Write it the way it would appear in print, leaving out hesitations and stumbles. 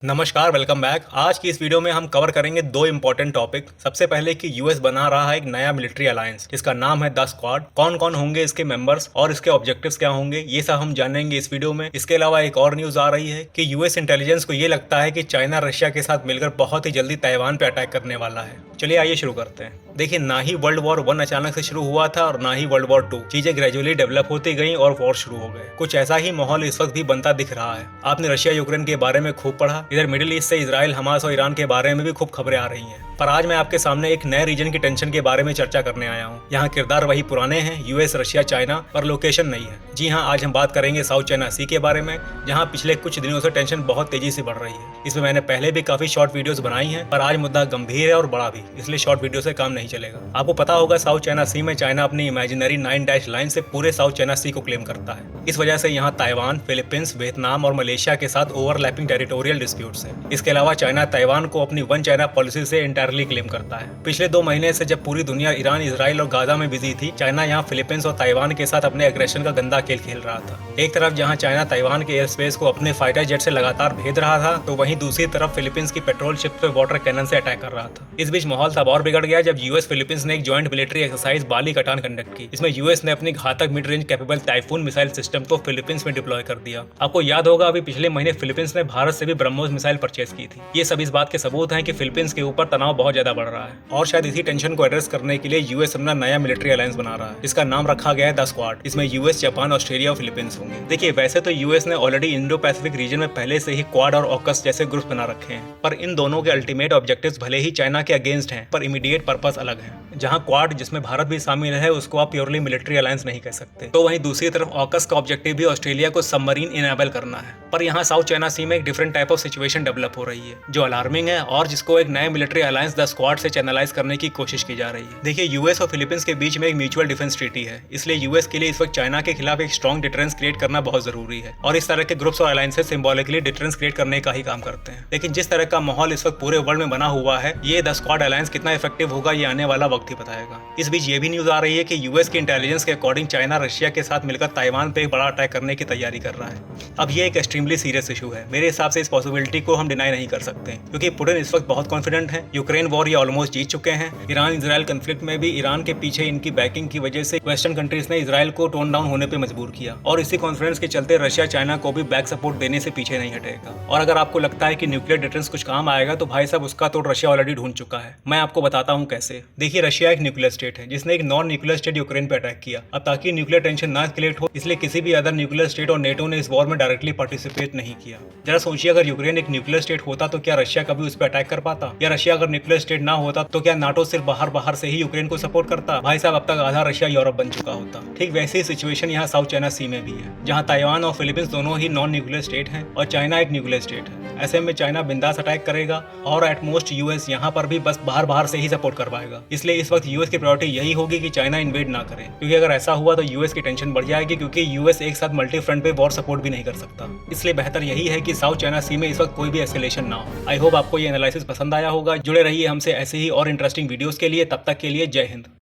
नमस्कार, welcome back. आज की इस वीडियो में हम कवर करेंगे दो इंपॉर्टेंट टॉपिक। सबसे पहले कि यूएस बना रहा है एक नया मिलिट्री अलायंस जिसका नाम है द स्क्वाड। कौन कौन होंगे इसके मेंबर्स और इसके ऑब्जेक्टिव्स क्या होंगे, ये सब हम जानेंगे इस वीडियो में। इसके अलावा एक और न्यूज आ रही है कि यूएस इंटेलिजेंस को ये लगता है कि चाइना रशिया के साथ मिलकर बहुत ही जल्दी ताइवान पे अटैक करने वाला है। चलिए आइए शुरू करते हैं। देखिए, ना ही वर्ल्ड वॉर 1 अचानक से शुरू हुआ था और ना ही वर्ल्ड वॉर 2। चीजें ग्रेजुअली डेवलप होती गई और वॉर शुरू हो गए। कुछ ऐसा ही माहौल इस वक्त भी बनता दिख रहा है। आपने रशिया यूक्रेन के बारे में खूब पढ़ा, इधर मिडिल ईस्ट से इजराइल, हमास और ईरान के बारे में भी खूब खबरें आ रही हैं। पर आज मैं आपके सामने एक नए रीजन की टेंशन के बारे में चर्चा करने आया हूँ। यहाँ किरदार वही पुराने हैं, यूएस, रशिया, चाइना, पर लोकेशन नहीं है। जी हाँ, आज हम बात करेंगे साउथ चाइना सी के बारे में, जहाँ पिछले कुछ दिनों से टेंशन बहुत तेजी से बढ़ रही है। इसमें मैंने पहले भी काफी शॉर्ट वीडियोस बनाई हैं, पर आज मुद्दा गंभीर है और बड़ा भी, इसलिए शॉर्ट वीडियो से काम नहीं चलेगा। आपको पता होगा, साउथ चाइना सी में चाइना अपनी इमेजिनरी 9 डैश लाइन से पूरे साउथ चाइना सी को क्लेम करता है। इस वजह से यहाँ ताइवान, फिलीपींस, वियतनाम और मलेशिया के साथ ओवरलैपिंग टेरिटोरियल डिस्प्यूट्स हैं। इसके अलावा चाइना ताइवान को अपनी वन चाइना पॉलिसी से इंटायरली क्लेम करता है। पिछले 2 महीने से जब पूरी दुनिया ईरान, इजराइल और गाजा में बिजी थी, चाइना यहाँ फिलीपींस और ताइवान के साथ अपने एग्रेशन का गंदा खेल खेल रहा था। एक तरफ जहाँ चाइना ताइवान के एयर स्पेस को अपने फाइटर जेट से लगातार भेद रहा था, तो वहीं दूसरी तरफ फिलीपींस की पेट्रोल शिप पे वाटर कैनन से अटैक कर रहा था। इस बीच माहौल तब और बिगड़ गया जब यूएस फिलीपींस ने एक जॉइंट मिलिट्री एक्सरसाइज बाली कटान कंडक्ट की। इसमें यूएस ने अपनी घातक mid range capable typhoon missile system को फिलीपींस में डिप्लॉय कर दिया। आपको याद होगा, अभी पिछले महीने फिलीपींस ने भारत से भी ब्रह्मोस मिसाइल परचेज की थी। ये सब इस बात के सबूत हैं कि फिलीपींस के ऊपर तनाव बहुत ज्यादा बढ़ रहा है और शायद इसी टेंशन को एड्रेस करने के लिए यूएस अपना नया मिलिट्री अलायंस बना रहा है, जिसका नाम रखा गया है द स्क्वाड। इसमें यूएस, जापान, ऑस्ट्रेलिया और फिलीपींस होंगे। देखिए, वैसे तो यूएस ने ऑलरेडी इंडो पैसिफिक रीजन में पहले से ही क्वाड और ऑकस जैसे ग्रुप बना रखे हैं, पर इन दोनों के अल्टीमेट ऑब्जेक्टिव्स भले ही चाइना के अगेंस्ट हैं, पर इमीडिएट पर्पस अलग है। जहां क्वाड, जिसमें भारत भी शामिल है, उसको आप प्योरली मिलिट्री अलायंस नहीं कह सकते, तो वहीं दूसरी तरफ ऑकस का ऑब्जेक्टिव भी ऑस्ट्रेलिया को सबमरीन इनेबल करना है। पर यहाँ साउथ चाइना सी में एक different type of situation develop हो रही है जो अलार्मिंग है और जिसको एक नए मिलिट्री अलायंस द स्क्वाड से चैनलाइज करने की कोशिश की जा रही है। देखिए, यूएस और फिलीपींस के बीच में एक म्यूचुअल डिफेंस ट्रीटी है, इसलिए यूएस के लिए इस वक्त चाइना के खिलाफ एक स्ट्रॉन्ग डिटरेंस क्रिएट करना बहुत जरूरी है और इस तरह के ग्रुप्स और अलायंसेस सिंबॉलिकली डिटरेंस क्रिएट करने का ही काम करते हैं। लेकिन जिस तरह का माहौल इस वक्त पूरे वर्ल्ड में बना हुआ है, ये द स्क्वाड अलायंस कितना इफेक्टिव होगा ये आने वाला वक्त ही बताएगा। इस बीच ये भी न्यूज आ रही है कि यूएस की इंटेलिजेंस के अकॉर्डिंग चाइना रशिया के साथ मिलकर ताइवान पे एक बड़ा अटैक करने की तैयारी कर रहा है। अब ये एक एक्सट्रीमली सीरियस इशू है। मेरे हिसाब से इस पॉसिबिलिटी को हम डिनाई नहीं कर सकते, क्योंकि पुतिन इस वक्त बहुत कॉन्फिडेंट है। यूक्रेन वॉर ये ऑलमोस्ट जीत चुके हैं। ईरान इजराइल कन्फ्लिक्ट में भी ईरान के पीछे इनकी बैकिंग की वजह से वेस्टर्न कंट्रीज ने इजराइल को टोन डाउन होने पे मजबूर किया और इसी कॉन्फिडेंस के चलते रशिया चाइना को भी बैक सपोर्ट देने से पीछे नहीं हटेगा। और अगर आपको लगता है कि न्यूक्लियर डिटरेंस कुछ काम आएगा, तो भाई साहब, उसका तोड़ रशिया ऑलरेडी ढूंढ चुका है। मैं आपको बताता हूँ कैसे। देखिए, रशिया एक न्यूक्लियर स्टेट है जिसने एक नॉन न्यूक्लियर स्टेट यूक्रेन पे अटैक किया। अब ताकि न्यूक्लियर टेंशन ना एस्केलेट हो, इसलिए किसी भी अदर न्यूक्लियर स्टेट और नेटो ने इस वॉर में डायरेक्टली पार्टिसिपेट नहीं किया। जरा सोचिए, अगर यूक्रेन एक न्यूक्लियर स्टेट होता तो क्या रशिया कभी उस पर अटैक कर पाता? या रशिया अगर न्यूक्लियर स्टेट ना होता तो क्या नाटो सिर्फ बाहर से ही यूक्रेन को सपोर्ट करता? भाई साहब, अब तक आधा रशिया यूरोप बन चुका होता। ठीक वैसी ही सिचुएशन यहाँ साउथ चाइना सी में भी है, जहाँ ताइवान और फिलीपींस दोनों ही नॉन न्यूक्लियर स्टेट हैं और चाइना एक न्यूक्लियर स्टेट है। ऐसे में चाइना बिंदास अटैक करेगा और एटमोस्ट यूएस यहाँ पर भी बस बाहर से ही सपोर्ट करवाएगा। इसलिए इस वक्त यूएस की प्रायोरिटी यही होगी कि चाइना इन्वेड ना करे, क्योंकि अगर ऐसा हुआ तो यूएस की टेंशन बढ़ जाएगी, क्योंकि यूएस एक साथ मल्टी फ्रंट पे वॉर सपोर्ट भी नहीं कर सकता। इसलिए बेहतर यही है कि साउथ चाइना सी में इस वक्त कोई भी एस्केलेशन ना हो। आई होप आपको ये एनालिसिस पसंद आया होगा। जुड़े रहिए हमसे ऐसे ही और इंटरेस्टिंग वीडियोस के लिए। तब तक के लिए जय हिंद।